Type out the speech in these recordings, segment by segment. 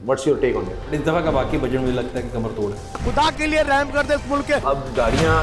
What's your take on it? इस दफ़ा का बाकी बजट मुझे लगता है कि कमर तोड़ है। खुदा के लिए रहम कर दे इस मुल्क के। अब गाड़ियाँ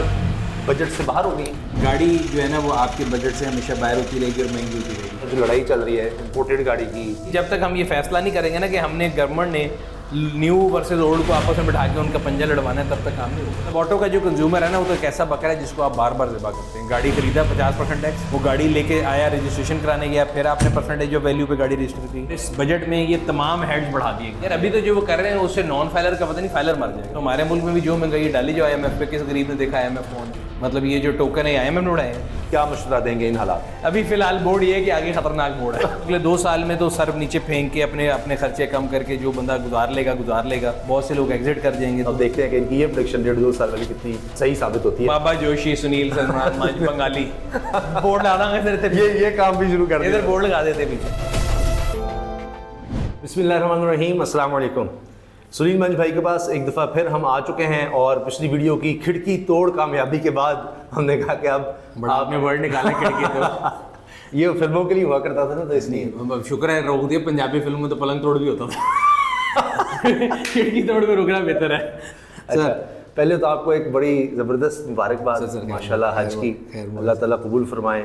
बजट से बाहर हो गई। गाड़ी जो है ना वो आपके बजट से हमेशा बाहर होती रहेगी और महंगी होती रहेगी। जो लड़ाई चल रही है इम्पोर्टेड गाड़ी की, जब तक हम ये फैसला नहीं करेंगे ना कि हमने गवर्नमेंट ने न्यू वर्सेस ओल्ड को आपस में बिठा के उनका पंजा लड़वाना है, तब तक काम नहीं होगा। अब ऑटो का जो कंज्यूमर है ना वो तो एक ऐसा बकरा है जिसको आप बार बार ज़िबा करते हैं। गाड़ी खरीदा 50% टैक्स, वो गाड़ी लेके आया, रजिस्ट्रेशन कराने गया, फिर आपने परसेंटेज ऑफ वैल्यू पे गाड़ी रजिस्टर की। इस बजट में ये तमाम हेड्स बढ़ा दिए यार। अभी तो जो वो कर रहे हैं उससे नॉन फाइलर का पता नहीं, फाइलर मर जाएगा। तो हमारे मुल्क में भी जो महंगाई डाली जो IMF पे, किस गरीब ने देखा IMF फोन, मतलब ये जो टोकन है IMF ने उड़ाए हैं। क्या मशवरा देंगे इन हालात? अभी फिलहाल बोर्ड ये है कि आगे खतरनाक बोर्ड है। अगले 2 साल में तो सर नीचे फेंक के अपने खर्चे कम करके जो बंदा गुजार लेगा। बहुत से लोग एग्जिट कर जाएंगे। अब देखते हैं कि इनकी ये प्रेडिक्शन 1.5-2 साल वाली कितनी सही साबित होती है। बाबा जोशी, सुनील, सलमान, बंगाली बोर्ड डालेंगे सर, ये काम भी शुरू कर इधर बोर्ड लगा देते पीछे। बिस्मिल्लाहिर्रहमानिर्रहीम, अस्सलाम वालेकुम। सुनील मंज भाई के पास एक दफ़ा फिर हम आ चुके हैं और पिछली वीडियो की खिड़की तोड़ कामयाबी के बाद हमने कहा कि अब आपने वर्ड निकाला खिड़की तोड़। ये फिल्मों के लिए हुआ करता था ना, तो इसलिए शुक्र है रोक दिया। पंजाबी फिल्म में तो पलंग तोड़ भी होता था। खिड़की तोड़ में रुकना बेहतर है। अच्छा, पहले तो आपको एक बड़ी ज़बरदस्त मुबारकबाद माशाल्लाह हज की, अल्लाह ताला कबूल फरमाए।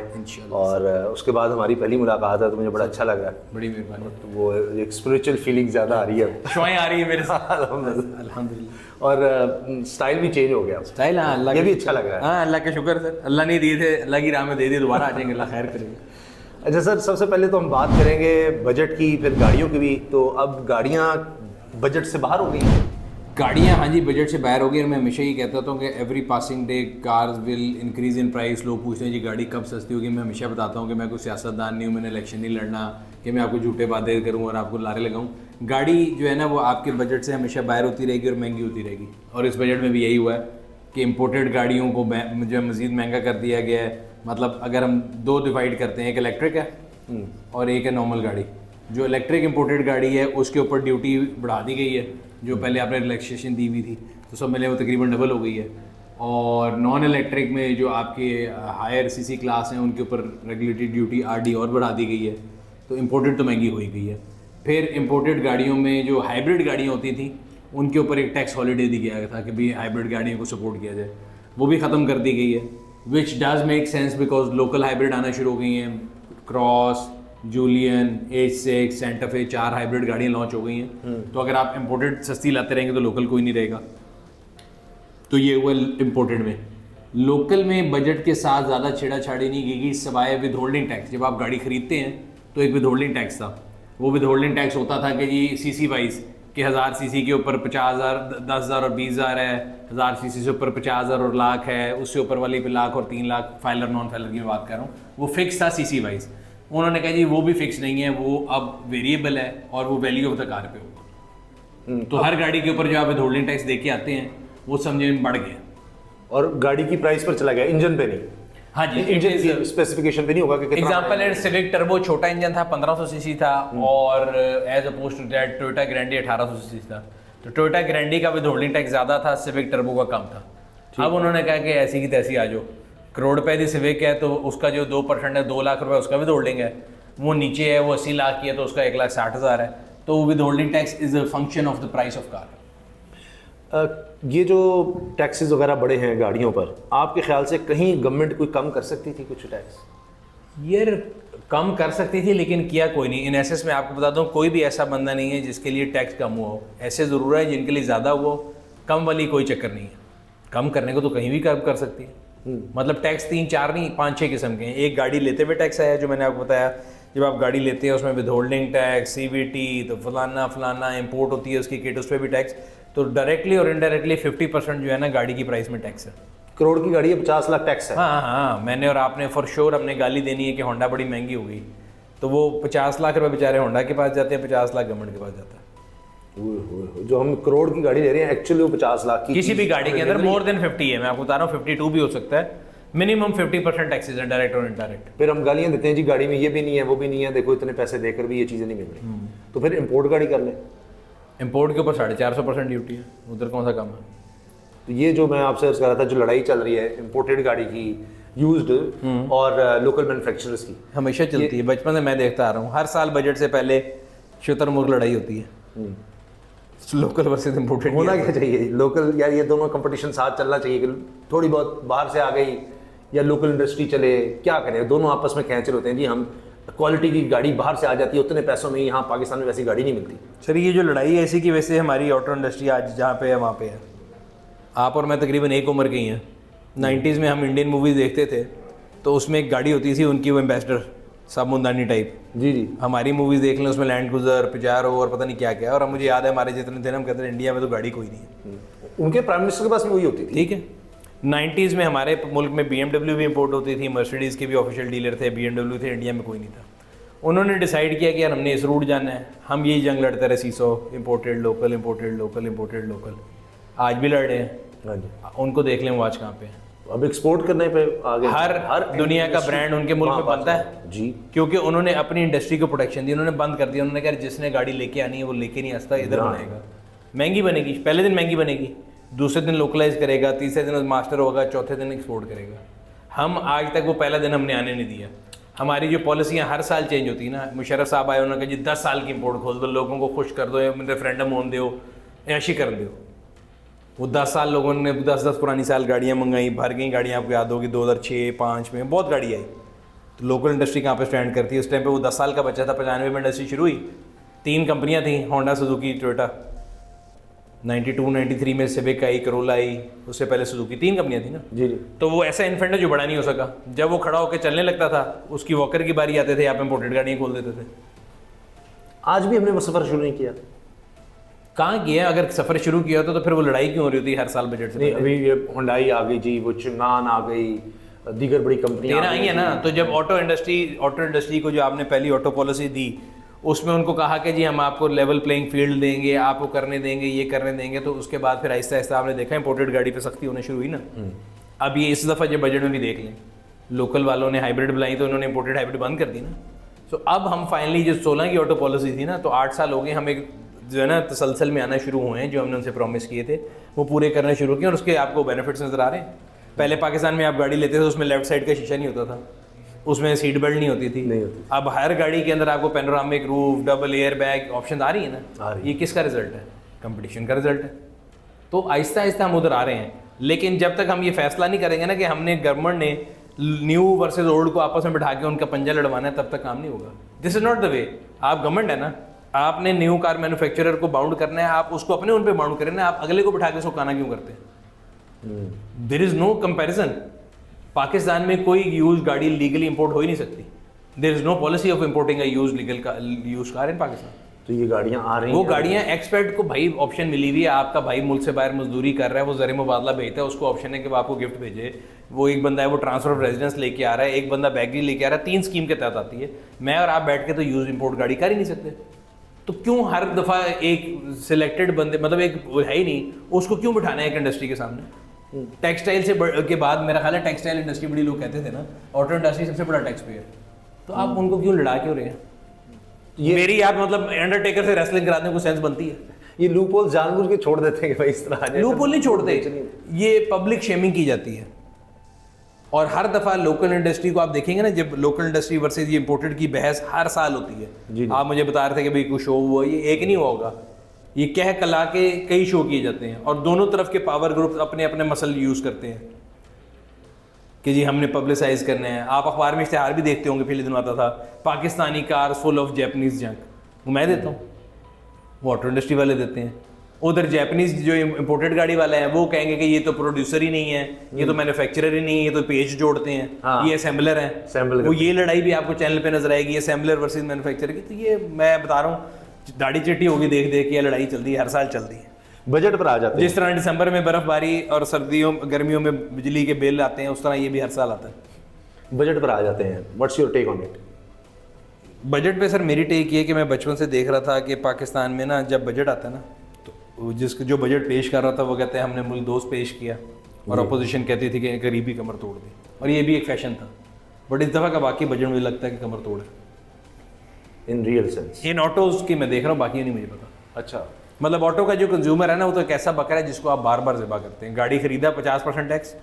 और उसके बाद हमारी पहली मुलाकात है तो मुझे बड़ा अच्छा लग रहा है। बड़ी मेहरबानी। तो वो एक स्पिरिचुअल फीलिंग ज़्यादा आ रही है, शुआएं आ रही है मेरे साथ अल्हम्दुलिल्लाह। और स्टाइल भी चेंज हो गया। स्टाइल हाँ, अल्लाह ये भी का अच्छा लग रहा है। हाँ, अल्लाह का शुक्र सर, अल्लाह ने दिए थे, अल्लाह की राह में दे दिए, दोबारा आ जाएंगे, अल्लाह खैर करेंगे। अच्छा सर, सबसे पहले तो हम बात करेंगे बजट की, फिर गाड़ियों की भी। तो अब गाड़ियाँ बजट से बाहर हो गई हैं। गाड़ियाँ हाँ जी बजट से बाहर हो गई। और मैं हमेशा ये कहता हूँ कि every passing day cars will increase in price. लोग पूछते हैं जी गाड़ी कब सस्ती होगी। मैं हमेशा बताता हूँ कि मैं कोई सियासतदान नहीं हूँ, मैंने इलेक्शन नहीं लड़ना कि मैं आपको झूठे वादे करूँ और आपको लारे लगाऊँ। गाड़ी जो है ना वो आपके बजट से हमेशा बाहर होती रहेगी और महंगी होती रहेगी। और इस बजट में भी यही हुआ है कि इम्पोर्टेड गाड़ियों को जो है मज़ीद महंगा कर दिया गया है। मतलब अगर हम 2 डिवाइड करते हैं, एक इलेक्ट्रिक है और एक है नॉर्मल गाड़ी। जो इलेक्ट्रिक इम्पोर्टेड गाड़ी है उसके ऊपर ड्यूटी बढ़ा दी गई है, जो पहले आपने रिलैक्सेशन दी हुई थी तो सब मिले वो तकरीबन डबल हो गई है। और नॉन इलेक्ट्रिक में जो आपके हायर CC क्लास हैं उनके ऊपर रेगुलेटरी ड्यूटी RD और बढ़ा दी गई है। तो इम्पोर्टेड तो महंगी हो ही गई है। फिर इम्पोर्टेड गाड़ियों में जो हाइब्रिड गाड़ियाँ होती थी उनके ऊपर एक टैक्स हॉलीडे दी गया था कि भाई हाइब्रिड गाड़ियों को सपोर्ट किया जाए, वो भी ख़त्म कर दी गई है। Which does make sense because local hybrid आना शुरू हो गई हैं। क्रॉस, जूलियन, H6, सेंटा फे, 4 हाइब्रिड गाड़ियाँ लॉन्च हो गई हैं। तो अगर आप इंपोर्टेड सस्ती लाते रहेंगे तो लोकल कोई नहीं रहेगा। तो ये हुआ इंपोर्टेड में। लोकल में बजट के साथ ज़्यादा छेड़ाछाड़ी नहीं की सवाए विद होल्डिंग टैक्स। जब आप गाड़ी खरीदते हैं तो एक विद होल्डिंग टैक्स था। वो विद होल्डिंग टैक्स होता था कि जी CC वाइज कि 1000 CC के ऊपर 50,000, 10,000 और 20,000 है, 1000 CC से ऊपर 50,000 और लाख है, उससे ऊपर वाली पे लाख और 3 लाख। फाइलर नॉन फाइलर की मैं बात कर रहा हूँ, वो फिक्स था CC वाइज। उन्होंने कहा जी वो भी फिक्स नहीं है, वो अब वेरिएबल है और वो वैल्यू ऑफ द कार पे होगा। तो हर गाड़ी के ऊपर जो आप विद होल्डिंग टैक्स दे के आते हैं वो समझे में बढ़ गया और गाड़ी की प्राइस पर चला गया, इंजन पे नहीं। हाँ जी, इंजन की स्पेसिफिकेशन पे नहीं होगा कि कितना। एग्जांपल है सिविक टर्बो छोटा इंजन था, 1500 सीसी था और as opposed to that Toyota Grandia 1800 CC था। तो टोयोटा ग्रैंडी का विद होल्डिंग टैक्स ज़्यादा था, सिविक टर्बो का कम था। अब उन्होंने कहा कि ऐसी की तैसी आ जाओ, करोड़ रुपए की सिविक है तो उसका जो 2% है 2 लाख रुपए उसका विद होल्डिंग है। वो नीचे है वो 80 लाख की है तो उसका 1,60,000 है। तो with holding tax is a function of the price of car. ये जो टैक्सेस वगैरह बड़े हैं गाड़ियों पर, आपके ख्याल से कहीं गवर्नमेंट कोई कम कर सकती थी कुछ टैक्स? यार कम कर सकती थी लेकिन किया कोई नहीं। इन एसेस में आपको बता दूं कोई भी ऐसा बंदा नहीं है जिसके लिए टैक्स कम हुआ हो। ऐसे ज़रूर है जिनके लिए ज़्यादा हुआ हो, कम वाली कोई चक्कर नहीं है। कम करने को तो कहीं भी कम कर सकती है। मतलब टैक्स 3-4 नहीं 5-6 किस्म के हैं। एक गाड़ी लेते हुए टैक्स आया जो मैंने आपको बताया, जब आप गाड़ी लेते हैं उसमें विद होल्डिंग टैक्स, CVT, तो फलाना इंपोर्ट होती है उसकी किट, उस पर भी टैक्स। तो डायरेक्टली और इनडायरेक्टली 50% जो है ना गाड़ी की प्राइस में टैक्स है। करोड़ की गाड़ी है 50 लाख टैक्स है। हाँ, मैंने और आपने फॉर श्योर अपने गाली देनी है कि होंडा बड़ी महंगी हो गई। तो वो 50 लाख रुपए बेचारे होंडा के पास जाते हैं, 50 लाख गवर्नमेंट के पास जाता है। जो हम करोड़ की गाड़ी ले रहे हैं एक्चुअली वो 50 लाख की। किसी भी गाड़ी के अंदर मोर देन 50 है। मैं आपको बता रहा हूँ 52 भी हो सकता है। मिनिमम 50% टैक्सेस है डायरेक्ट और इनडायरेक्ट। फिर हम गालियाँ देते हैं जी गाड़ी में ये भी नहीं है वो भी नहीं है, देखो इतने पैसे देकर भी ये चीज़ें नहीं मिल रही। तो फिर इंपोर्ट गाड़ी कर लें। इंपोर्ट के ऊपर 450% ड्यूटी है, उधर कौन सा काम है? तो ये जो मैं आपसे अर्ज कर रहा था, जो लड़ाई चल रही है इंपोर्टेड गाड़ी की, यूज्ड और लोकल मैन्युफैक्चरर्स की, हमेशा चलती है। बचपन से मैं देखता आ रहा हूँ, हर साल बजट से पहले शुतुरमुर्ग लड़ाई होती है। लोकल वर्सेस इम्पोर्टेड होना क्या चाहिए लोकल, यार ये दोनों कंपटीशन साथ चलना चाहिए कि थोड़ी बहुत बाहर से आ गई या लोकल इंडस्ट्री चले, क्या करें, दोनों आपस में खींच रहे होते हैं जी। हम क्वालिटी की गाड़ी बाहर से आ जाती है उतने पैसों में, यहाँ पाकिस्तान में वैसी गाड़ी नहीं मिलती। सर ये जो लड़ाई है इसी की वजह से हमारी ऑटो इंडस्ट्री आज जहाँ पे है वहाँ पे है। आप और मैं तकरीबन एक उम्र के ही हैं। 90s में हम इंडियन मूवीज़ देखते थे तो उसमें एक गाड़ी होती थी उनकी, वो एम्बेसडर साबुनदानी टाइप। जी जी। हमारी मूवीज़ देख लें उसमें लैंड क्रूज़र, पिजारो और पता नहीं क्या क्या। और अब मुझे याद है हमारे जितने थे हम कहते हैं इंडिया में तो गाड़ी कोई नहीं है। उनके प्राइम मिनिस्टर के पास भी वही होती थी। ठीक है। 90s में हमारे मुल्क में BMW भी इंपोर्ट होती थी, मर्सिडीज़ के भी ऑफिशियल डीलर थे, BMW थे, इंडिया में कोई नहीं था। उन्होंने डिसाइड किया कि यार हमने इस रूट जाना है, हम यही जंग लड़ते रहे seesaw, imported local, imported local, imported local. आज भी लड़ रहे हैं। हाँ जी। उनको देख लें वो आज कहाँ पे हैं। अब एक्सपोर्ट करने पे आगे हर दुनिया का ब्रांड उनके मुल्क में बनता है जी, क्योंकि उन्होंने अपनी इंडस्ट्री को प्रोटेक्शन दी। उन्होंने बंद कर दिया। उन्होंने कहा जिसने गाड़ी लेके आनी है वो लेके नहीं आता, इधर बनाएगा। महंगी बनेगी, पहले दिन महंगी बनेगी, दूसरे दिन लोकलाइज करेगा, तीसरे दिन मास्टर होगा, चौथे दिन एक्सपोर्ट करेगा। हम आज तक वो पहला दिन हमने आने नहीं दिया। हमारी जो पॉलिसियाँ हर साल चेंज होती है ना। मुशर्रफ साहब आए, उन्होंने कहा जी 10 साल की इंपोर्ट खोल दो, लोगों को खुश कर दो, रेफरेंडम होने दो, ऐशी कर दो। वो 10 साल लोगों ने 10-10 पुरानी साल गाड़ियाँ मंगाई, भर गई गाड़ियाँ। आपको याद होगी 2006-05 में बहुत गाड़ी आई। तो लोकल इंडस्ट्री कहाँ पे स्टैंड करती है? उस टाइम पे वो 10 साल का बच्चा था, 95 में इंडस्ट्री शुरू हुई। 3 कंपनियाँ थी, होंडा, सुजुकी, टोयोटा। 92-93 में सिविक आई, करोला आई, उससे पहले सुजुकी। 3 कंपनियाँ थी ना जी जी। तो वो ऐसा इन्फेंट है जो बड़ा नहीं हो सका। जब वो खड़ा होकर चलने लगता था, उसकी वॉकर की बारी आते थे, आप इंपोर्टेड गाड़ियाँ खोल देते थे। आज भी हमने वो सफर शुरू नहीं किया। कहाँ किया? अगर सफर शुरू किया होता तो फिर वो लड़ाई क्यों हो रही होती हर साल बजट से? नहीं, अभी ये हुंडई आ गई जी, वो चुंगान आ गई, दीगर बड़ी कंपनियां 13 आई है ना। तो जब ऑटो इंडस्ट्री को जो आपने पहली ऑटो पॉलिसी दी, उसमें उनको कहा कि जी हम आपको लेवल प्लेइंग फील्ड देंगे, आपको करने देंगे, ये करने देंगे। तो उसके बाद फिर आहिस्ता आहिस्ता आपने देखा इंपोर्टेड गाड़ी पे सख्ती होनी शुरू हुई ना। अब ये इस दफ़ा जब बजट में भी देख लें, लोकल वालों ने हाइब्रिड बुलाई तो उन्होंने इंपोर्टेड हाइब्रिड बंद कर दी ना। तो अब हम फाइनली जो 16 की ऑटो पॉलिसी थी ना, तो 8 साल हो गए हम एक जो है ना तसलसल में आना शुरू हुए हैं। जो हमने उनसे प्रॉमिस किए थे वो पूरे करने शुरू किए और उसके आपको बेनिफिट्स नज़र आ रहे हैं। पहले पाकिस्तान में आप गाड़ी लेते थे उसमें लेफ्ट साइड का शीशा नहीं होता था, उसमें सीट बेल्ट नहीं होती थी। नहीं होती। अब हर गाड़ी के अंदर आपको panoramic roof, double air bag option आ रही है ना। आ रही ये किसका रिजल्ट है? कंपटीशन का रिजल्ट है। तो आहिस्ता आहिस्ता हम उधर आ रहे हैं। लेकिन जब तक हम ये फैसला नहीं करेंगे ना कि हमने गवर्नमेंट ने न्यू वर्सेस ओल्ड को आपस में बिठा के उनका पंजा लड़वाना है, तब तक काम नहीं होगा। This is not the way. आप गवर्नमेंट है ना, आपने न्यू कार मैन्युफैक्चरर को बाउंड करना है, आप उसको अपने उन पे बाउंड करें ना। आप अगले को बिठा के उसको काना क्यों करते हैं? There is no comparison. Pakistan में कोई यूज गाड़ी लीगली इंपोर्ट हो ही नहीं सकती। There is no policy of importing a used car in Pakistan. तो ये गाड़ियां आ रही वो हैं। गाड़ियां एक्सपर्ट को भाई ऑप्शन मिली हुई है। आपका भाई मुल्क से बाहर मजदूरी कर रहा है, वो ज़र मुबादला भेजता है, उसको ऑप्शन है कि वो आपको गिफ्ट भेजे। वो एक बंदा है वो ट्रांसफर ऑफ रेजिडेंस लेके आ रहा है, एक बंदा बैगरी लेके आ रहा है। 3 स्कीम के तहत आती है। मैं और आप बैठ के तो यूज इंपोर्ट गाड़ी कर ही नहीं सकते। तो क्यों हर दफ़ा एक सिलेक्टेड बंदे, मतलब एक है ही नहीं, उसको क्यों बिठाना है एक इंडस्ट्री के सामने? टेक्सटाइल से के बाद मेरा ख्याल है टेक्सटाइल इंडस्ट्री बड़ी लोग कहते थे ना, ऑटो इंडस्ट्री सबसे बड़ा टैक्स पेयर। तो आप उनको क्यों लड़ा क्यों रहे हैं? मेरी आप मतलब अंडरटेकर से रेसलिंग कराने को सेंस बनती है? ये लूप होल जानबूझ के छोड़ देते हैं कि भाई इस तरह आ जाए। लूप होल नहीं छोड़ते, ये पब्लिक शेमिंग की जाती है। और हर दफ़ा लोकल इंडस्ट्री को आप देखेंगे ना, जब लोकल इंडस्ट्री वर्सेस ये इंपोर्टेड की बहस हर साल होती है। जी। आप मुझे बता रहे थे कि भाई कुछ शो हुआ, ये एक नहीं हुआ होगा, ये कह कला के कई शो किए जाते हैं। और दोनों तरफ के पावर ग्रुप्स अपने अपने मसल यूज़ करते हैं कि जी हमने पब्लिसाइज करना है। आप अखबार में इश्तिहार भी देखते होंगे, पहले दिन आता था Pakistani car full of Japanese junk, वो मैं देता हूँ, वो ऑटो इंडस्ट्री वाले देते हैं। उधर जैपनीज जो इंपोर्टेड गाड़ी वाले हैं वो कहेंगे कि ये तो प्रोड्यूसर ही नहीं है, ये तो मैन्युफैक्चरर ही नहीं है, ये तो पेज जोड़ते हैं। हाँ। ये असेंबलर हैं। असेंबलर वो ये लड़ाई भी आपको चैनल पे नजर आएगी, असेंबलर वर्सेस मैन्युफैक्चरर की। तो ये मैं बता रहा हूँ, दाढ़ी चिट्टी होगी देख देख के ये लड़ाई चलती है, हर साल चलती है। बजट पर आ जाते हैं। जिस तरह दिसंबर में बर्फबारी और सर्दियों गर्मियों में बिजली के बिल आते हैं, उस तरह ये भी हर साल आता है। बजट पर आ जाते हैं। What's your take on it? Budget पे सर मेरी टेक ये कि मैं बचपन से देख रहा था कि पाकिस्तान में ना जब बजट आता है ना, तो जो बजट पेश कर रहा था वो कहते हैं हमने मुल्क दोस्त पेश किया, और अपोजिशन कहती थी कि गरीबी कमर तोड़ दी। और ये भी एक फैशन था। बट इस दफ़ा का बाकी बजट मुझे लगता है कि कमर तोड़ है in real sense. In autos की मैं देख रहा हूँ, बाकी नहीं मुझे पता। अच्छा, मतलब ऑटो का जो कंज्यूमर है ना, वो तो एक ऐसा बकरा है जिसको आप बार बार ज़िबा करते हैं। गाड़ी खरीदा 50% टैक्स,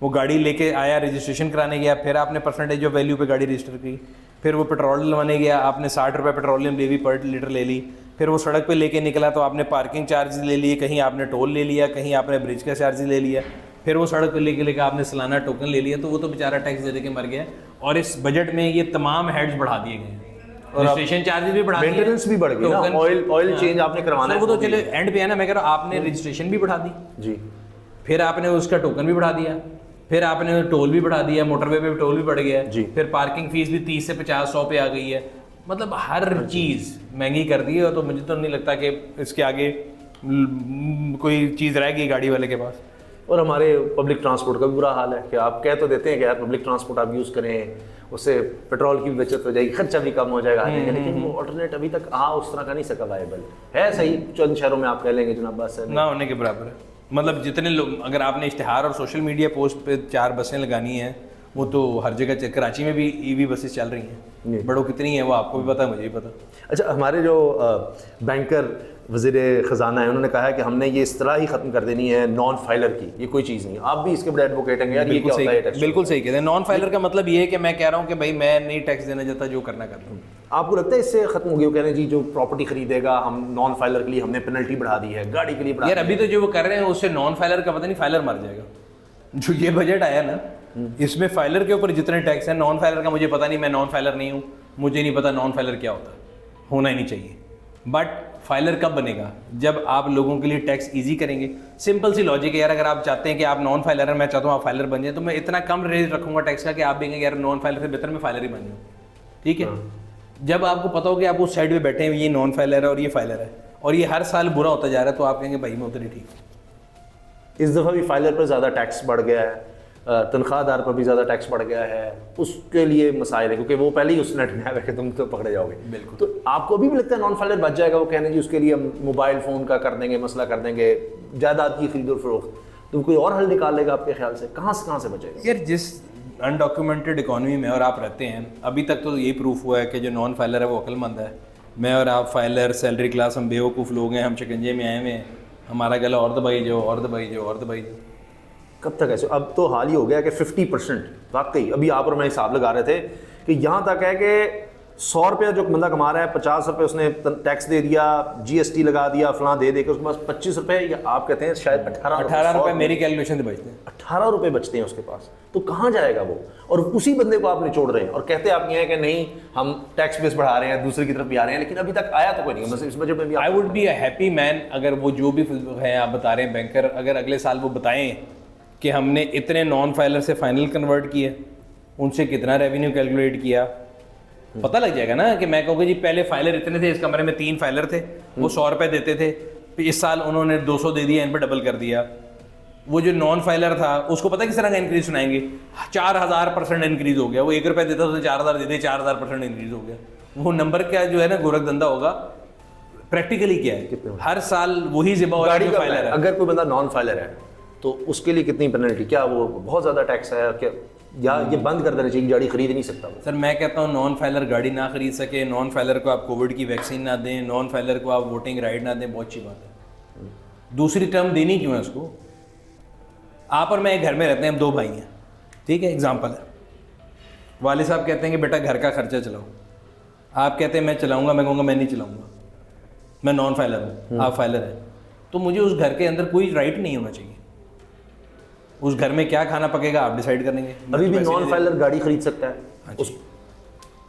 वो गाड़ी लेके आया, रजिस्ट्रेशन कराने गया, फिर आपने परसेंटेज ऑफ वैल्यू पे गाड़ी रजिस्टर की, फिर वो पेट्रोल डलवाने गया, आपने 60 रुपये पेट्रोलियम लेवी पर लीटर ले ली, फिर वो सड़क पे लेके निकला तो आपने पार्किंग चार्ज ले लिए, कहीं आपने टोल ले लिया, कहीं आपने ब्रिज का चार्ज ले लिया, फिर वो सड़क पे लेके लेकर आपने सालाना टोकन ले लिया, तो वो तो बेचारा टैक्स दे के मर गया। और इस बजट में ये तमाम हेड्स बढ़ा दिए गए हैं, रजिस्ट्रेशन चार्जेस भी बढ़ा दिए, मेंटेनेंस भी बढ़ गई ना, ऑयल चेंज आपने करवाना है वो तो चले एंड पे है ना। मैं कह रहा हूँ आपने रजिस्ट्रेशन भी बढ़ा दी जी, फिर आपने उसका टोकन भी बढ़ा दिया, फिर आपने टोल भी बढ़ा दिया, मोटरवे पे टोल भी बढ़ गया जी। फिर पार्किंग फीस भी 30 से 50-100 पे आ गई है। मतलब हर चीज़ महंगी कर दी है। तो मुझे तो नहीं लगता कि इसके आगे कोई चीज़ रहेगी गाड़ी वाले के पास। और हमारे पब्लिक ट्रांसपोर्ट का भी बुरा हाल है कि आप कह तो देते हैं कि यार पब्लिक ट्रांसपोर्ट आप यूज़ करें, उससे पेट्रोल की भी बचत हो जाएगी, खर्चा भी कम हो जाएगा आने का, लेकिन वो ऑल्टरनेट अभी तक उस तरह का नहीं सका वायबल है। सही चंद शहरों में आप कह लेंगे जनाब बस है ना होने के बराबर है। मतलब जितने लोग, अगर आपने इश्तिहार और सोशल मीडिया पोस्ट पे 4 बसें लगानी हैं, वो तो हर जगह, कराची में भी ईवी बसेस चल रही हैं, बड़ों कितनी है वो आपको भी पता है, मुझे भी पता। अच्छा, हमारे जो बैंकर वज़ीर ख़जाना है उन्होंने कहा है कि हमने ये इस तरह ही ख़त्म कर देनी है नॉन फाइलर की, ये कोई चीज़ नहीं है। आप भी इसके बड़े एडवोकेट हैं यार, ये क्या होता है टैक्स? बिल्कुल सही कहते हैं। नॉन फाइलर का मतलब ये है कि मैं कह रहा हूँ कि भाई मैं नहीं टैक्स देना चाहता, जो करना कर लूँ। आपको लगता है इससे खत्म हो गया? वो कह रहे हैं जी जो प्रॉपर्टी खरीदेगा, हम नॉन फाइलर के लिए हमने पेनल्टी बढ़ा दी है, गाड़ी के लिए बढ़ा यार अभी तो जो वो कर रहे हैं उससे नॉन फाइलर का पता नहीं, फाइलर मर जाएगा। जो ये बजट आया ना, इसमें फाइलर के ऊपर जितने टैक्स हैं, नॉन फाइलर का मुझे पता नहीं, मैं नॉन फाइलर नहीं हूँ, मुझे नहीं पता नॉन फाइलर क्या होता है, होना ही नहीं चाहिए। बट फाइलर कब बनेगा? जब आप लोगों के लिए टैक्स इजी करेंगे। सिंपल सी लॉजिक है यार, अगर आप चाहते हैं कि आप नॉन फाइलर हैं, मैं चाहता हूँ आप फाइलर बन जाए, तो मैं इतना कम रेट रखूंगा टैक्स का कि आप देंगे यार नॉन फाइलर से बेहतर मैं फाइलर ही बन जाऊँ। ठीक है, जब आपको पता हो कि आप उस साइड पे बैठे हैं, ये नॉन फाइलर है और ये फाइलर है, और ये हर साल बुरा होता जा रहा है, तो आप कहेंगे भाई मैं उधर ही ठीक हूँ। इस दफ़ा भी फाइलर पर ज़्यादा टैक्स बढ़ गया है, तनख्वाहदार पर भी ज़्यादा टैक्स बढ़ गया है, उसके लिए मसाइल है क्योंकि वो पहले ही उस नेट में है कि तुम तो पकड़े जाओगे। बिल्कुल। तो आपको अभी भी लगता है नॉन फाइलर बच जाएगा? वो कहने जी उसके लिए हम मोबाइल फ़ोन का कर देंगे, मसला कर देंगे, जायदाद की खरीदो फरोख्त, तो कोई और हल निकाल लेगा आपके ख्याल से? कहाँ से बचेगा? यार जिस अनडॉक्यूमेंटेड इकॉनमी में और आप रहते हैं, अभी तक तो यही प्रूफ हुआ है कि जो नॉन फाइलर है वो अक्लमंद है। मैं और आप फाइलर, सैलरी क्लास, हम बेवकूफ़ लोग हैं, हम शिकंजे में आए हुए हैं, हमारा गला और दबाई जो, और दबाई जो, और दबाई जो। कब तक ऐसे? अब तो हाल ही हो गया कि 50%, वाकई अभी आप और मैं हिसाब लगा रहे थे कि यहाँ तक है कि 100 रुपया जो बंदा कमा रहा है, 50 रुपये उसने टैक्स दे दिया, GST लगा दिया, फलां दे के उसके पास 25 रुपये, या आप कहते हैं शायद 18 रुपये मेरी कैलकुलेशन से बचते हैं, 18 रुपये बचते हैं उसके पास। तो कहाँ जाएगा वो? और उसी बंदे को आप निचोड़ रहे हैं और कहते आप ये हैं कि नहीं हम टैक्स बेस बढ़ा रहे हैं, दूसरे की तरफ भी आ रहे हैं, लेकिन अभी तक आया तो कोई नहीं। इस बजट में भी I would be a happy man अगर वो जो भी है आप बता रहे हैं बैंकर, अगर अगले साल वो बताएं कि हमने इतने नॉन फाइलर से फाइनल कन्वर्ट किए, उनसे कितना रेवेन्यू कैलकुलेट किया, पता लग जाएगा ना। कि मैं कहूँगा जी पहले फाइलर इतने थे, इस कमरे में 3 फाइलर थे, वो 100 रुपये देते थे, फिर इस साल उन्होंने 200 दे दिया, इन पर डबल कर दिया। वो जो नॉन फाइलर था उसको पता किस तरह का इंक्रीज सुनाएंगे, 4000% इंक्रीज हो गया। वो 1 रुपये देता तो 4000 दे दे, 4000% इंक्रीज हो गया। वो नंबर क्या जो है ना गोरख धंधा होगा, प्रैक्टिकली क्या है, हर साल वही ज़िम्मा वाला जो फाइलर है। अगर कोई बंदा नॉन फाइलर है तो उसके लिए कितनी पेनल्टी? क्या वो बहुत ज़्यादा टैक्स है क्या, या ये बंद कर देना चाहिए, गाड़ी खरीद नहीं सकता वो? सर मैं कहता हूँ नॉन फाइलर गाड़ी ना खरीद सके, नॉन फाइलर को आप कोविड की वैक्सीन ना दें, नॉन फाइलर को आप वोटिंग राइट ना दें, बहुत अच्छी बात है। दूसरी टर्म देनी क्यों है उसको? आप और मैं एक घर में रहते हैं, हम 2 भाई हैं, ठीक है, एग्जाम्पल है। वाले साहब कहते हैं कि बेटा घर का खर्चा चलाओ, आप कहते हैं मैं चलाऊंगा, मैं कहूँगा मैं नहीं चलाऊंगा, मैं नॉन फाइलर हूँ, आप फाइलर हैं, तो मुझे उस घर के अंदर कोई राइट नहीं होना चाहिए। उस घर में क्या खाना पकेगा आप डिसाइड करेंगे। अभी भी नॉन फाइलर गाड़ी खरीद सकता है? उस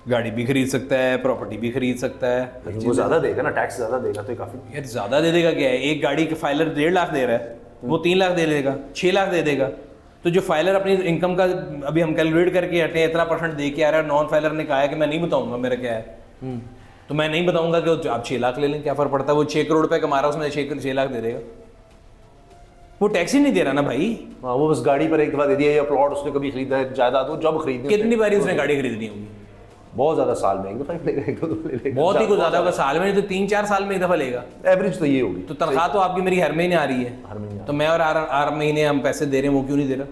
गाड़ी भी खरीद सकता है, प्रॉपर्टी भी खरीद सकता है। वो ज़्यादा देगा ना, टैक्स ज़्यादा देगा तो काफ़ी। यार ज़्यादा दे देगा क्या है, एक गाड़ी के फाइलर 1.5 लाख दे रहा है, वो 3 लाख दे देगा, 6 लाख दे देगा। तो जो फाइलर अपनी इनकम का अभी हम कैलकुलेट करके हटे इतना % दे के आ रहा है, नॉन फाइलर ने कहा है कि मैं नहीं बताऊंगा मेरा क्या है, तो मैं नहीं बताऊंगा कि आप 6 लाख ले लें, क्या फ़र्क पड़ता है। वो 6 करोड़ रुपये कमा रहा है, उसमें 6 लाख दे देगा, वो टैक्स ही नहीं दे रहा ना भाई। हाँ, वो बस गाड़ी पर एक दफ़ा दे दिया, या प्लॉट उसने कभी खरीदा है, जायदाद वो जब खरीदी, कितनी बारी उसने गाड़ी खरीदनी होगी? बहुत ज़्यादा, साल में 1 दफ़ा लेगा, 1-2 दफ़ा लेगा, बहुत ही कुछ ज़्यादा होगा, साल में नहीं तो 3-4 साल में 1 दफ़ा लेगा। एवरेज तो ये होगी। तो तनख्वाह तो आपकी मेरी हर महीने आ रही है, हर महीने, तो मैं और 8 महीने हम पैसे दे रहे हैं, वो क्यों नहीं दे रहा?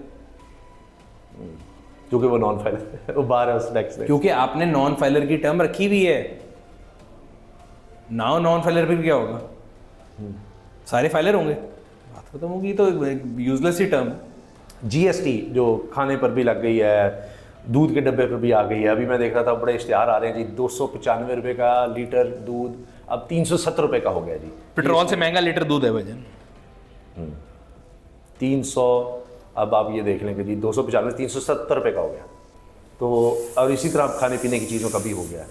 क्योंकि वो नॉन फाइलर वो बाहर है उस टैक्स में, क्योंकि आपने नॉन फाइलर की टर्म रखी हुई है। नाउ नॉन फाइलर फिर क्या होगा, सारे फाइलर होंगे, बात खत्म होगी। तो यूजलेस ही टर्म। GST जो खाने पर भी लग गई है, दूध के डब्बे पर भी आ गई है। अभी मैं देख रहा था बड़े इश्तिहार आ रहे हैं जी, 295 रुपये का लीटर दूध अब 370 रुपये का हो गया जी। पेट्रोल से महंगा लीटर दूध है वजन। 300, अब आप ये देख लें कि जी 295 370 रुपये का हो गया। तो और इसी तरह अब खाने पीने की चीज़ों का भी हो गया।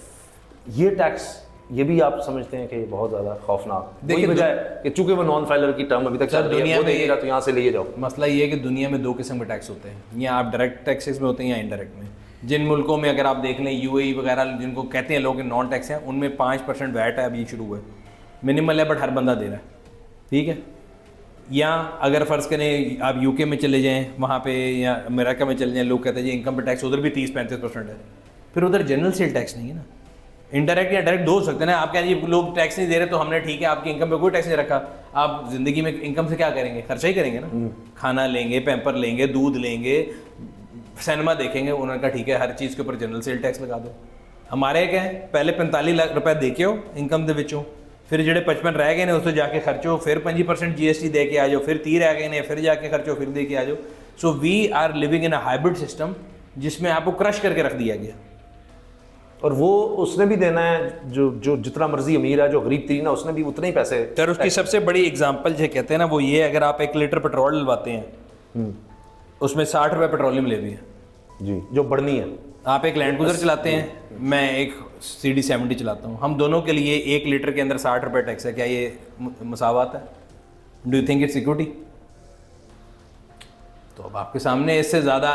ये टैक्स, ये भी आप समझते हैं कि बहुत ज़्यादा खौफनाक, देखिए बजाय कि चूंकि वो नॉन फाइलर की टर्म अभी तक चल रही है, वो देखेगा तो यहाँ से ले जाओ। मसला ये है कि दुनिया में 2 किस्म के टैक्स होते हैं, या आप डायरेक्ट टैक्सेस में होते हैं या इनडायरेक्ट में। जिन मुल्कों में अगर आप देख लें यूएई वगैरह जिनको कहते हैं लोग नॉन टैक्स हैं, उनमें 5% वैट है, अभी शुरू हुआ है, मिनिमल है बट हर बंदा दे रहा है, ठीक है। या अगर फ़र्ज़ करें आप यूके में चले जाएँ, वहाँ पे या अमेरिका में चले जाएँ, लोग कहते हैं जी इनकम पे टैक्स उधर भी 30-35% है, फिर उधर जनरल सेल टैक्स नहीं है ना। इनडायरेक्ट या डायरेक्ट 2 हो सकते हैं ना। आप कह रहे लोग टैक्स नहीं दे रहे तो हमने ठीक है आपकी इनकम पे कोई टैक्स नहीं रखा, आप ज़िंदगी में इनकम से क्या करेंगे, खर्चा ही करेंगे ना, खाना लेंगे, पैम्पर लेंगे, दूध लेंगे, सिनेमा देखेंगे। उन्होंने कहा ठीक है हर चीज़ के ऊपर जनरल सेल टैक्स लगा दो। हमारे क्या है, पहले 45 लाख रुपए दे के हो इनकम ਦੇ ਵਿੱਚੋਂ, फिर ਜਿਹੜੇ 55 रह गए ने उससे जाके खर्चो, फिर 25% GST दे के आ जाओ, फिर 30 रह गए ने फिर जाके खर्चो, फिर दे के आ जाओ। So we are living in a hybrid system जिसमें आपको क्रश करके रख दिया गया। और वो उसने भी देना है जो जितना मर्जी अमीर है, जो गरीब तरीन है उसने भी उतने ही पैसे। सर उसकी सबसे बड़ी एग्जांपल जो कहते हैं ना वो ये, अगर आप 1 लीटर पेट्रोल डलवाते हैं उसमें 60 रुपये पेट्रोलियम लेवी है जी, जो बढ़नी है। आप एक लैंड क्रूजर चलाते हैं, मैं एक CD70 चलाता हूँ, हम दोनों के लिए 1 लीटर के अंदर 60 रुपये टैक्स है। क्या ये मसावात है? Do you think it's equity? तो अब आपके सामने इससे ज़्यादा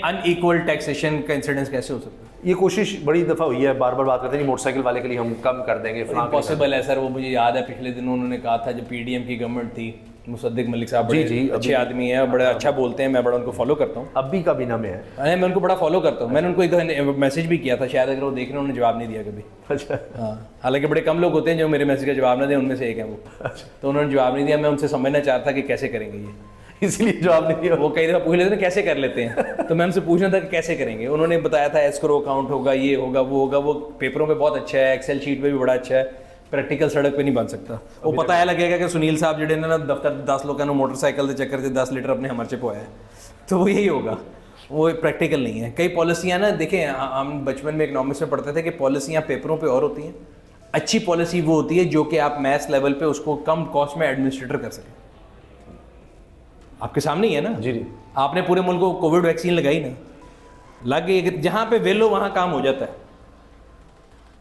अनइक्वल टैक्सेशन का इंसिडेंस कैसे हो सकता है? ये कोशिश बड़ी दफ़ा हुई है, बार बार बात करते हैं मोटरसाइकिल वाले के लिए हम कम कर देंगे, इम्पॉसिबल है सर। वो मुझे याद है पिछले दिनों उन्होंने कहा था जब PDM की गवर्नमेंट थी, मुसद्दिक मलिक साहब बड़े अच्छे आदमी हैं, बड़े अच्छा बोलते हैं, मैं बड़ा उनको फॉलो करता हूँ। अब भी काबीना में है, अरे मैं उनको बड़ा फॉलो करता हूँ। मैंने उनको एक मैसेज भी किया था, शायद अगर वो देख रहे हैं, उन्होंने जवाब नहीं दिया कभी। अच्छा हाँ, हालांकि बड़े कम लोग होते हैं जो मेरे मैसेज का जवाब ना दें, उनमें से एक है वो। तो उन्होंने जवाब नहीं दिया। मैं उनसे समझना चाहता था कि कैसे करेंगे ये, इसलिए जवाब नहीं दिया। वो कई दफ़ा पूछ लेते हैं कैसे कर लेते हैं, तो मैं उनसे पूछना था कि कैसे करेंगे। उन्होंने बताया था एस्क्रो अकाउंट होगा, ये होगा, वो होगा। वो पेपरों पे बहुत अच्छा है, एक्सेल शीट पे भी बड़ा अच्छा है, प्रैक्टिकल सड़क पे नहीं बन सकता। वो पता है लगेगा कि सुनील साहब जिहड़े ने ना दफ्तर 10 लोगों को मोटरसाइकिल के चक्कर से 10 लीटर अपने हमर च पवाया है, तो वो यही होगा। वो प्रैक्टिकल नहीं है। कई पॉलिसियाँ ना देखें, हम बचपन में इकनॉमिक्स में पढ़ते थे कि पॉलिसियाँ पेपरों पे और होती हैं। अच्छी पॉलिसी वो होती है जो कि आप मैथ्स लेवल पे उसको कम कॉस्ट में एडमिनिस्ट्रेटर कर सकें। आपके सामने ही है ना जी जी। आपने पूरे मुल्क को कोविड वैक्सीन लगाई ना, लग गई। जहाँ पे वेलो वहाँ काम हो जाता है।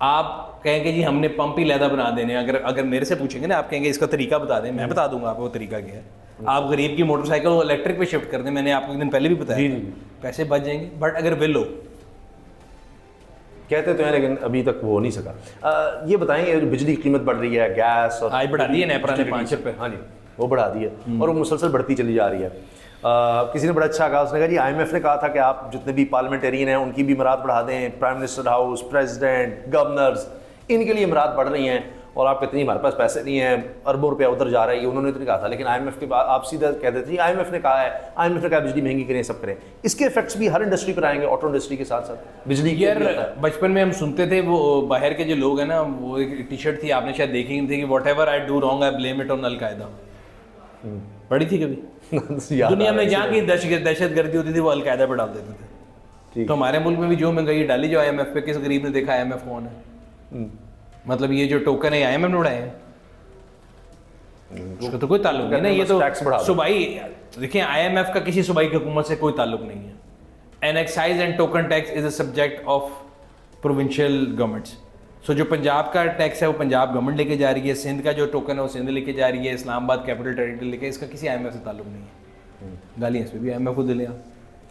आप कहेंगे जी हमने पंप ही लैदा बना देने, अगर मेरे से पूछेंगे ना, आप कहेंगे इसका तरीका बता दें, मैं बता दूंगा आपको वो तरीका क्या है। आप गरीब की मोटरसाइकिल को इलेक्ट्रिक पे शिफ्ट कर दें, मैंने आपको एक दिन पहले भी बताया था, पैसे बच जाएंगे। बट अगर वेलो कहते तो हैं लेकिन अभी तक वो हो नहीं सका। ये बताएं, ये बिजली की कीमत बढ़ रही है, गैस और आज बढ़ा दी है नेपरा ने 5 रुपये। हाँ जी, वो बढ़ा दी है और वो मुसलसल बढ़ती चली जा रही है। किसी ने बड़ा अच्छा कहा, उसने कहा जी IMF ने कहा था कि आप जितने भी पार्लियामेंटेरियन हैं उनकी भी इमरात बढ़ा दें, prime minister house, president, governors, इनके लिए इमरात बढ़ रही हैं और आप कहते हैं हमारे पास पैसे नहीं हैं, अरबों रुपया उधर जा रहा है। उन्होंने तो नहीं कहा था, लेकिन IMF के बाद आप सीधा कहते थे IMF ने कहा है, IMF ने कहा बिजली महंगी करें, सब करें। इसके इफेक्ट्स भी हर इंडस्ट्री पर आएंगे, ऑटो इंडस्ट्री के साथ साथ बिजली की। यार बचपन में हम सुनते थे, वो बाहर के जो लोग हैं ना, वो एक टी-शर्ट थी, आपने शायद देखी नहीं थी, कि what ever I do wrong I blame it on al Qaeda. पढ़ी थी कभी? दुनिया में जहाँ की दहशतगर्दी होती थी वो अलकायदा पर डाल देते थे। तो हमारे मुल्क में भी जो महंगाई डाली जो IMF पे, किस गरीब ने देखा IMF कौन है? मतलब ये जो टोकन है IMF ने उड़ाए हैं, उसका तो कोई ताल्लुक नहीं ना। ये तो सूबाई, देखिए IMF का किसी सूबाई की हुकूमत से कोई ताल्लुक नहीं है। An excise and token tax is a subject of provincial governments. So जो पंजाब का टैक्स है वो पंजाब गवर्नमेंट लेके जा रही है, सिंध का जो टोकन है वो सिंध लेके जा रही है, इस्लामाबाद कैपिटल टेरिटरी लेके, इसका किसी IMF से ताल्लुक नहीं है। गालियाँ इस पर भी IMF को दिले।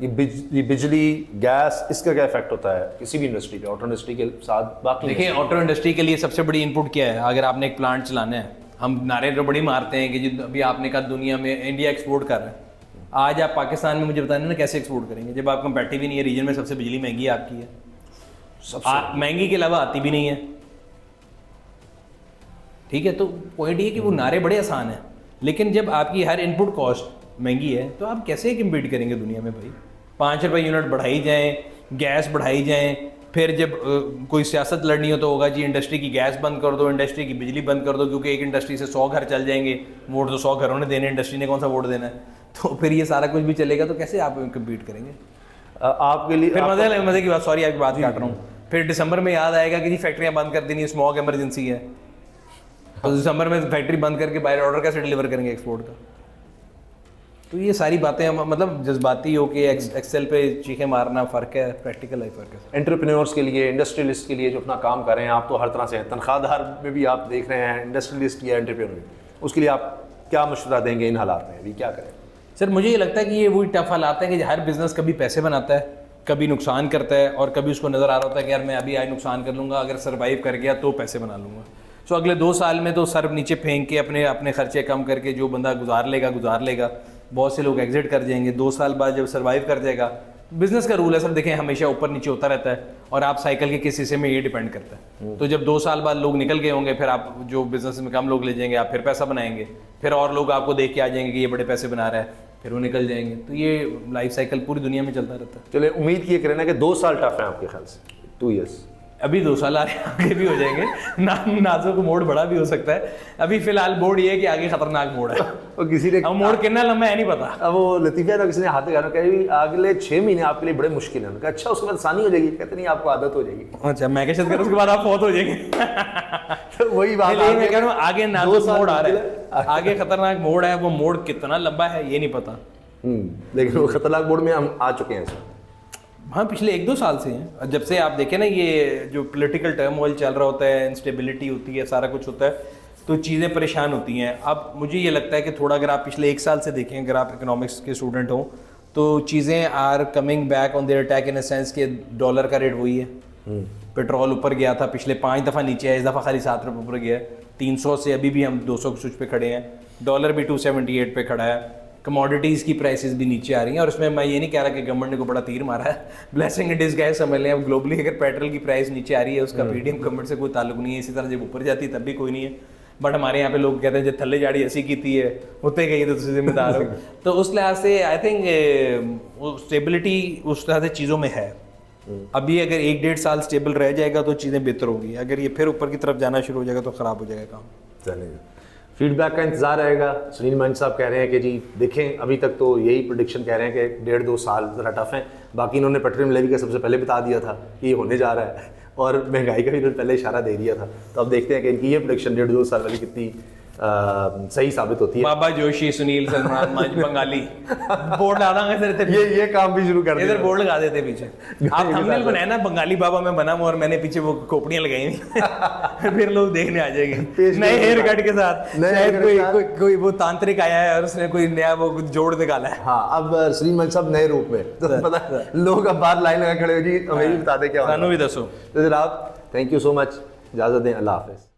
ये बिजली, गैस, इसका क्या इफेक्ट होता है किसी भी इंडस्ट्री पे, ऑटो इंडस्ट्री के साथ? बाकी देखिए ऑटो इंडस्ट्री के लिए सबसे बड़ी इनपुट क्या है? अगर आपने एक प्लांट चलाना है, हम नारे तो बड़ी मारते हैं कि जो अभी आपने कहा दुनिया में इंडिया एक्सपोर्ट कर रहा है, आज आप पाकिस्तान में मुझे बताने ना कैसे एक्सपोर्ट करेंगे जब आप कंपेटिटिव ही नहीं है। रीजन में सबसे बिजली महंगी आपकी है, महंगी के अलावा आती भी नहीं है। ठीक है, तो पॉइंट ये कि वो नारे बड़े आसान हैं, लेकिन जब आपकी हर इनपुट कॉस्ट महंगी है तो आप कैसे कम्पीट करेंगे दुनिया में? भाई 5 रुपये यूनिट बढ़ाई जाएँ, गैस बढ़ाई जाएँ, फिर जब कोई सियासत लड़नी हो तो होगा जी इंडस्ट्री की गैस बंद कर दो, इंडस्ट्री की बिजली बंद कर दो, क्योंकि एक इंडस्ट्री से 100 घर चल जाएंगे। वोट तो 100 घरों ने देने, इंडस्ट्री ने कौन सा वोट देना है? तो फिर ये सारा कुछ भी चलेगा तो कैसे आप कम्पीट करेंगे? आपके लिए फिर मजे की बात, सॉरी आपकी बात काट रहा हूँ, फिर दिसंबर में याद आएगा कि जी फैक्ट्रियाँ बंद कर देनी, स्मॉग इमरजेंसी है। तो दिसंबर में फैक्ट्री बंद करके बाहर ऑर्डर कैसे डिलीवर करेंगे एक्सपोर्ट का? तो ये सारी बातें मतलब जज्बाती हो के एक्सेल पे चीखें मारना फ़र्क है, प्रैक्टिकल लाइफ फ़र्क है। एंटरप्रेन्योर्स के लिए, इंडस्ट्रियलिस्ट के लिए जो अपना काम कर रहे हैं, आप तो हर तरह से हैं, तनख्वाहदार में भी आप देख रहे हैं, इंडस्ट्रियलिस्ट या एंटरप्रेन्योर, उसके लिए आप क्या मशवरा देंगे इन हालात में, अभी क्या करें? सर मुझे ये लगता है कि ये वही टफ हालात है कि हर बिजनेस कभी पैसे बनाता है, कभी नुकसान करता है, और कभी उसको नज़र आ रहा होता है कि यार मैं अभी आज नुकसान कर लूँगा, अगर सर्वाइव कर गया तो पैसे बना लूँगा। सो अगले 2 साल में तो सर नीचे फेंक के अपने खर्चे कम करके जो बंदा गुजार लेगा। बहुत से लोग एग्जिट कर जाएंगे 2 साल बाद, जब सर्वाइव कर जाएगा। बिजनेस का रूल है सर, देखें हमेशा ऊपर नीचे होता रहता है, और आप साइकिल के किस हिस्से में ये डिपेंड करता है। तो जब 2 साल बाद लोग निकल गए होंगे, फिर आप जो बिजनेस में कम लोग ले जाएंगे, आप फिर पैसा बनाएंगे, फिर और लोग आपको देख के आ जाएंगे कि ये बड़े पैसे बना रहा है, फिर वो निकल जाएंगे। तो ये लाइफ साइकिल पूरी दुनिया में चलता रहता है। चलिए, उम्मीद किए करें ना कि 2 साल टफ हैं आपके ख्याल से, 2 ईयर्स। अभी 2 साल आ रहे हैं, आगे भी हो जाएंगे। नाजों को मोड़ बड़ा भी हो सकता है। अभी फिलहाल मोड़ ये है कि आगे खतरनाक मोड़ है। और किसी ने अब मोड़ कितना लंबा है नहीं पता। अब वो लतीफ़ा ना किसी ने हाथ लगाना कहा अगले 6 महीने आपके लिए बड़े मुश्किल हैं। अच्छा, उसके बाद आसानी हो जाएगी? कहते नहीं, आपको आदत हो जाएगी। अच्छा, मैं क्या कर उसके बाद आप फौत हो जाएंगे। तो वही बात मैं कह रहा हूँ, आगे नाजुक मोड़ आ रहा है, आगे खतरनाक मोड़ है। वो मोड़ कितना लंबा है ये नहीं पता। लेकिन वो खतरनाक मोड़ में हम आ चुके हैं सर। हाँ, पिछले 1-2 साल से हैं। जब से आप देखें ना, ये जो पॉलिटिकल टर्मोइल चल रहा होता है, इंस्टेबिलिटी होती है, सारा कुछ होता है, तो चीज़ें परेशान होती हैं। अब मुझे ये लगता है कि थोड़ा अगर आप पिछले 1 साल से देखें, अगर आप इकोनॉमिक्स के स्टूडेंट हों, तो चीज़ें are coming back on their attack in a sense के डॉलर का रेट वही है। पेट्रोल ऊपर गया था, पिछले 5 दफ़ा नीचे है, इस दफ़ा खाली 7 रुपये ऊपर गया है। 300 से अभी भी हम 200 कुछ पे खड़े हैं। डॉलर भी 278 पे खड़ा है। कमोडिटीज़ की प्राइसेस भी नीचे आ रही हैं, और उसमें मैं ये नहीं कह रहा कि गवर्नमेंट ने को बड़ा तीर मारा है। ब्लेसिंग इन डिस्गाइज समझ लें। अब ग्लोबली अगर पेट्रोल की प्राइस नीचे आ रही है, उसका पीडीएम गवर्नमेंट से कोई ताल्लुक नहीं है। इसी तरह जब ऊपर जाती है तब भी कोई नहीं है। बट हमारे यहाँ पे लोग कहते हैं जब थल्ले जाड़ी ऐसी की थी है होते गई तो तुझे जिम्मेदार हो। तो उस लिहाज से आई थिंक वो स्टेबिलिटी उस तरह से चीज़ों में है। अभी अगर 1-1.5 साल स्टेबल रह जाएगा तो चीज़ें बेहतर होगी। अगर ये फिर ऊपर की तरफ जाना शुरू हो जाएगा तो ख़राब हो जाएगा काम। चलेगा, फीडबैक का इंतजार रहेगा। सुनील मंच साहब कह रहे हैं कि जी देखें, अभी तक तो यही प्रेडिक्शन कह रहे हैं कि 1.5-2 साल ज़रा टफ हैं। बाकी इन्होंने पेट्रोलियम लेवी का सबसे पहले बता दिया था कि ये होने जा रहा है, और महंगाई का भी इन्होंने पहले इशारा दे दिया था। तो अब देखते हैं कि इनकी ये प्रेडिक्शन 1.5-2 साल वाली कितनी सही साबित होती है। बाबा जोशी, सुनील, सलमान, बंगाली बोर्ड लगा देंगे। ये काम भी शुरू कर दिया। इधर बोर्ड लगा देते पीछे। आप थंबनेल बनाए ना, बंगाली बाबा मैं बना हूं और मैंने पीछे वो खोपड़ियां लगाई हुई। फिर लोग देखने आ जाएंगे नए हेयर कट के साथ। शायद कोई वो तांत्रिक आया है और उसने कोई नया वो जोड़ निकाला है। हाँ, अब सुनील मंच साहब नए रूप में, तो पता लोग अब बाहर लाइन लगा खड़े हो जी, हमें भी बता दें क्या। भी दसो। तो जनाब, थैंक यू सो मच, इजाज़त दें, अल्लाह हाफ़िज़।